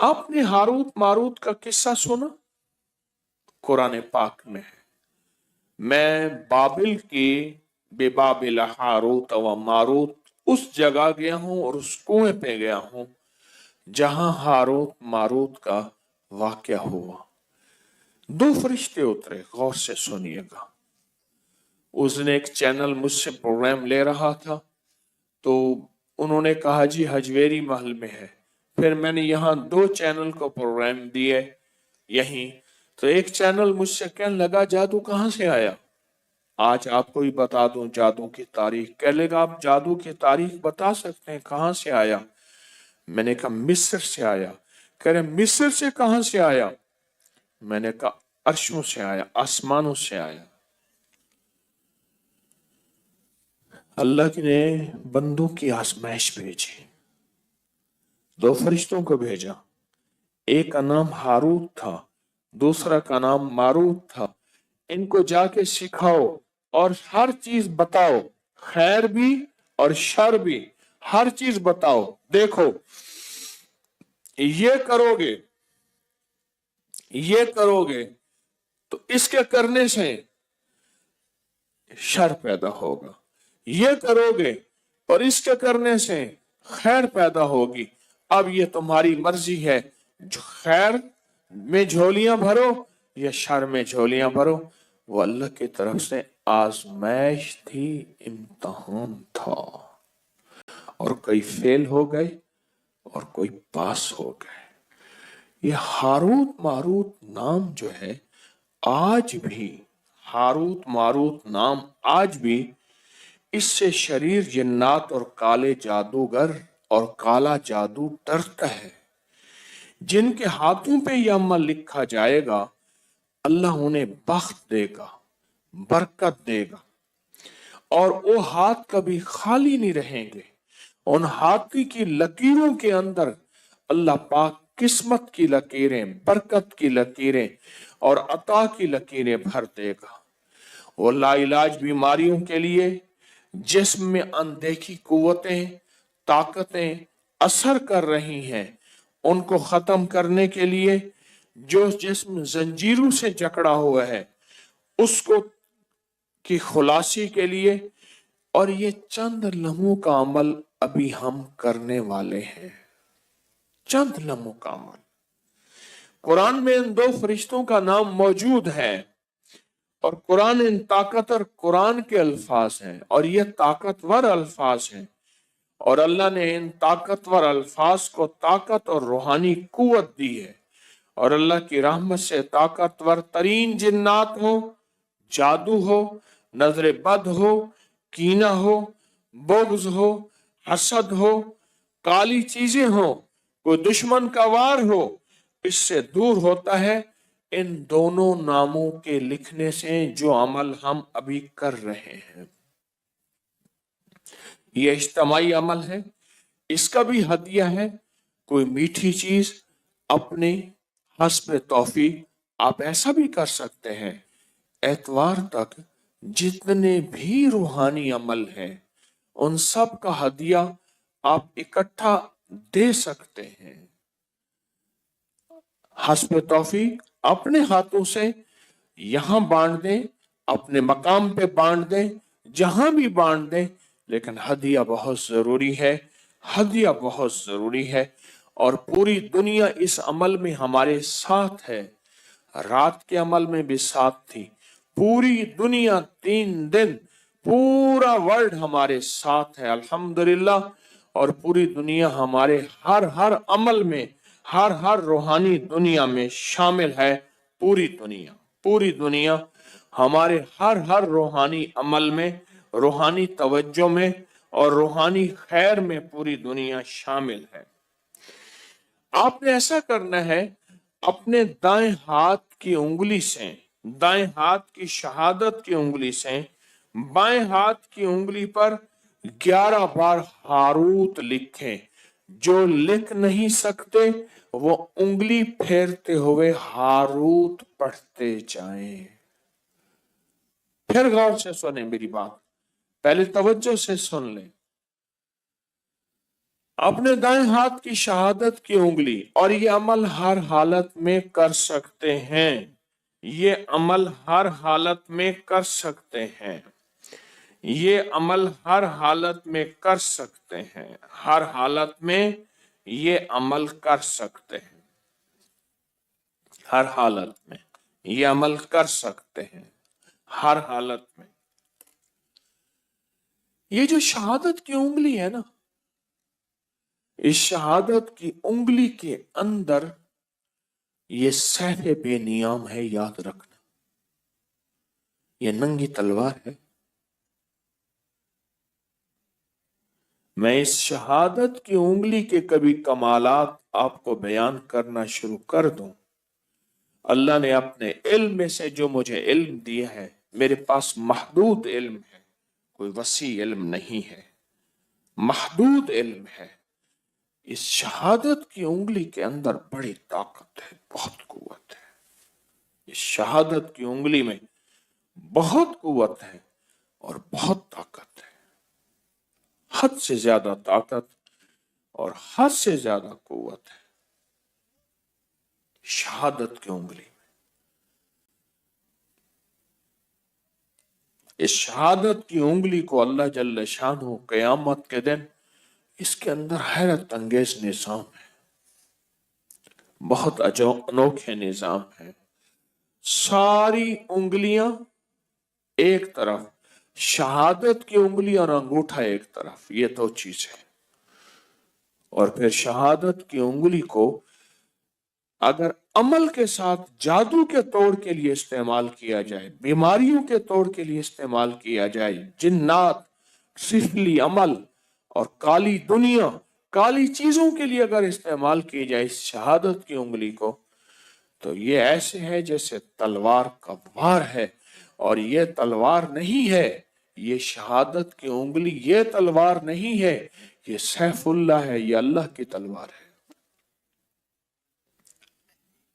आपने Harut Marut का किस्सा सुना? कुरान पाक में है। मैं बाबिल की बेबाबिल हारूत व मारूत उस जगह गया हूं और उस कुएं पे गया हूं जहां हारूत मारूत का वाकया हुआ। दो फरिश्ते उतरे, गौर से सुनिएगा। उसने एक चैनल मुझसे प्रोग्राम ले रहा था, तो उन्होंने कहा जी हजवेरी महल में है। फिर मैंने यहाँ दो चैनल को प्रोग्राम दिए यहीं, तो एक चैनल मुझसे कहने लगा जादू कहाँ से आया? आज आपको ही बता दूं जादू की तारीख। कह लेगा आप जादू की तारीख बता सकते हैं, कहाँ से आया? मैंने कहा मिस्र से आया। कह रहे मिस्र से कहाँ से आया? मैंने कहा अर्शों से आया, आसमानों से आया। अल्लाह ने बंदों की आजमाइश भेजी, दो फरिश्तों को भेजा। एक का नाम हारूत था, दूसरा का नाम मारूत था। इनको जाके सिखाओ और हर चीज बताओ, खैर भी और शर भी, हर चीज बताओ। देखो ये करोगे तो इसके करने से शर पैदा होगा, ये करोगे और इसके करने से खैर पैदा होगी। अब ये तुम्हारी मर्जी है, जो खैर में झोलियां भरो या शर में झोलियां भरो। वो अल्लाह की तरफ से आजमाइश थी, इम्तिहान था, और कोई फेल हो गए और कोई पास हो गए। ये हारूत मारूत नाम जो है आज भी, हारूत मारूत नाम आज भी, इससे शरीर जिन्नात और काले जादूगर और काला जादू डरता है। जिनके हाथों पे यह अमल लिखा जाएगा, अल्लाह उन्हें बख्त देगा, बरकत देगा, और वो हाथ कभी खाली नहीं रहेंगे। उन हाथी की लकीरों के अंदर अल्लाह पाक किस्मत की लकीरें, बरकत की लकीरें और अता की लकीरें भर देगा। वो लाइलाज बीमारियों के लिए जिस्म में अनदेखी कुव्वतें, ताकतें असर कर रही हैं, उनको खत्म करने के लिए जो जिस्म जंजीरों से जकड़ा हुआ है उसको की खुलासी के लिए। और ये चंद लम्हों का अमल अभी हम करने वाले हैं, चंद लम्हों का अमल। कुरान में इन दो फरिश्तों का नाम मौजूद है, और कुरान इन ताकतवर कुरान के अल्फाज हैं, और ये ताकतवर अल्फाज हैं। और अल्लाह ने इन ताकतवर अल्फाज को ताकत और रूहानी कुव्वत दी है। और अल्लाह की रहमत से ताकतवर तरीन जिन्नात हो, जादू हो, नजर बद हो, कीना हो, बुग़्ज़ हो, हसद हो, काली चीजें हो, कोई दुश्मन का वार हो, इससे दूर होता है इन दोनों नामों के लिखने से, जो अमल हम अभी कर रहे हैं। ये इज्तिमाई अमल है, इसका भी हदिया है। कोई मीठी चीज अपने हस्ब तौफीक आप ऐसा भी कर सकते हैं। एतवार तक जितने भी रूहानी अमल हैं, उन सब का हदिया आप इकट्ठा दे सकते हैं। हस्ब तौफीक अपने हाथों से यहां बांट दें, अपने मकाम पे बांट दें, जहां भी बांट दें, लेकिन हदिया बहुत जरूरी है, हदिया बहुत जरूरी है। और पूरी दुनिया इस अमल में हमारे साथ है। रात के अमल में भी साथ थी। पूरी दुनिया 3 दिन, पूरा वर्ल्ड हमारे साथ है, अल्हम्दुलिल्लाह। और पूरी दुनिया हमारे हर हर अमल में, हर हर रूहानी दुनिया में शामिल है। पूरी दुनिया हमारे हर हर रूहानी अमल में, रूहानी तवज्जो में और रूहानी खैर में पूरी दुनिया शामिल है। आपने ऐसा करना है, अपने दाएं हाथ की उंगली से, दाएं हाथ की शहादत की उंगली से बाएं हाथ की उंगली पर 11 बार हारूत लिखें। जो लिख नहीं सकते वो उंगली फेरते हुए हारूत पढ़ते जाएं। फिर गौर से सुने मेरी बात, पहले तवज्जो से सुन लें। अपने दाएं हाथ की शहादत की उंगली, और ये अमल हर हालत में कर सकते हैं, ये अमल हर हालत में कर सकते हैं, ये अमल हर हालत में कर सकते हैं, हर हालत में ये अमल कर सकते हैं, हर हालत में ये अमल कर सकते हैं, हर हालत में। ये जो शहादत की उंगली है ना, इस शहादत की उंगली के अंदर ये सैफ बेनियाम है, याद रखना। ये नंगी तलवार है। मैं इस शहादत की उंगली के कभी कमालात आपको बयान करना शुरू कर दूं, अल्लाह ने अपने इल्म में से जो मुझे इल्म दिया है, मेरे पास महदूद इल्म है, कोई वसी इल्म नहीं है, महदूद इल्म है। इस शहादत की उंगली के अंदर बड़ी ताकत है, बहुत कुव्वत है। इस शहादत की उंगली में बहुत कुव्वत है और बहुत ताकत है, हद से ज्यादा ताकत और हद से ज्यादा कुव्वत है शहादत की उंगली में। इस शहादत की उंगली को अल्लाह जल्ल शानहू क़यामत के दिन, इसके अंदर हैरत अंगेज निजाम है, बहुत अनोखे निजाम है। सारी उंगलियां एक तरफ, शहादत की उंगली और अंगूठा एक तरफ, ये दो चीज है। और फिर शहादत की उंगली को अगर अमल के साथ जादू के तौर के लिए इस्तेमाल किया जाए, बीमारियों के तौर के लिए इस्तेमाल किया जाए, जिन्नात, सिफली अमल और काली दुनिया, काली चीजों के लिए अगर इस्तेमाल की जाए इस शहादत की उंगली को, तो ये ऐसे है जैसे तलवार का वार है। और ये तलवार नहीं है, ये शहादत की उंगली ये तलवार नहीं है, ये सैफुल्लाह है, ये अल्लाह की तलवार है,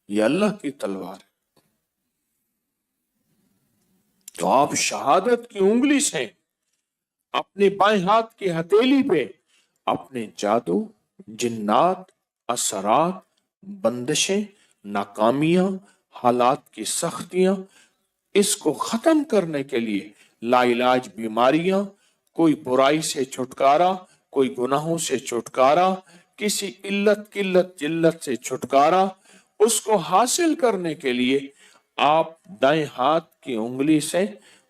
ये अल्लाह की तलवार है। तो आप शहादत की उंगली से अपने बाएं हाथ की हथेली पे अपने जादू, जिन्नात, असरात, बंदिशें, नाकामियां, हालात की सख्तियां, इसको खत्म करने के लिए लाइलाज बीमारियां, कोई बुराई से छुटकारा, कोई गुनाहों से छुटकारा, किसी इल्लत किल्लत जिल्लत से छुटकारा, उसको हासिल करने के लिए आप दाएं हाथ की उंगली से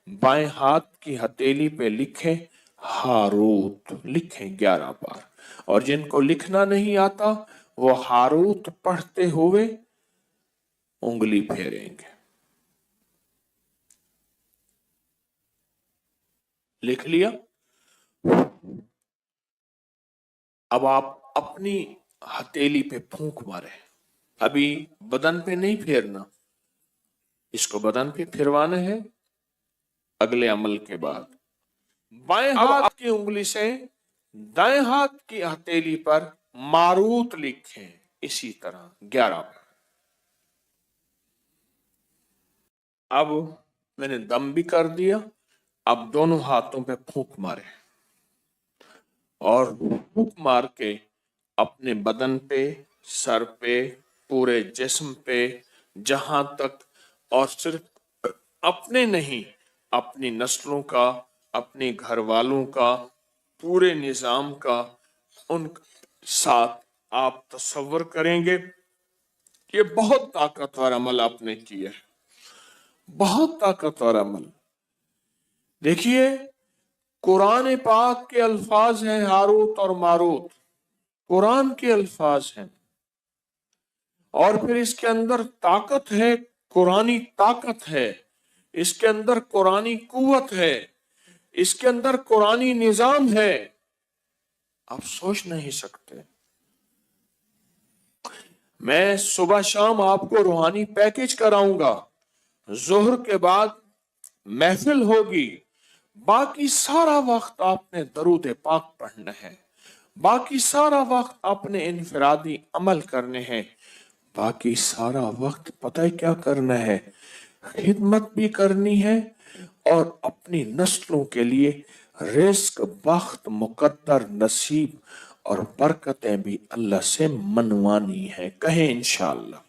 बाएं हाथ की हथेली पे लिखें हारूत, लिखें 11 बार। और जिनको लिखना नहीं आता वो हारूत पढ़ते हुए उंगली फेरेंगे। लिख लिया? अब आप अपनी हथेली पे फूंक मारे, अभी बदन पे नहीं फेरना, इसको बदन पे फिरवाना है अगले अमल के बाद। बाएं हाथ की उंगली से दाएं हाथ की हथेली पर मारूत लिखें, इसी तरह 11 बार। अब मैंने दम भी कर दिया, अब दोनों हाथों पे फूंक मारे और फूंक मार के अपने बदन पे, सर पे, पूरे जिस्म पे, जहां तक, और सिर्फ अपने नहीं, अपनी नस्लों का, अपने घर वालों का, पूरे निजाम का, उन साथ आप तसव्वुर करेंगे। ये बहुत ताकतवर अमल आपने किया है, बहुत ताकतवर अमल। देखिए, कुरान पाक के अल्फाज हैं हारूत और मारूत, कुरान के अल्फाज हैं, और फिर इसके अंदर ताकत है, कुरानी ताकत है, इसके अंदर कुरानी कुव्वत है, इसके अंदर कुरानी निजाम है, आप सोच नहीं सकते। मैं सुबह शाम आपको रूहानी पैकेज कराऊंगा, जोहर के बाद महफिल होगी, बाकी सारा वक्त आपने दरूद पाक पढ़ना है, बाकी सारा वक्त आपने इनफरादी अमल करने हैं, बाकी सारा वक्त पता है क्या करना है, खिदमत भी करनी है और अपनी नस्लों के लिए रिस्क, बख्त, मुकद्दर, नसीब اور برکتیں بھی اللہ سے منوانی ہیں. کہیں انشاءاللہ.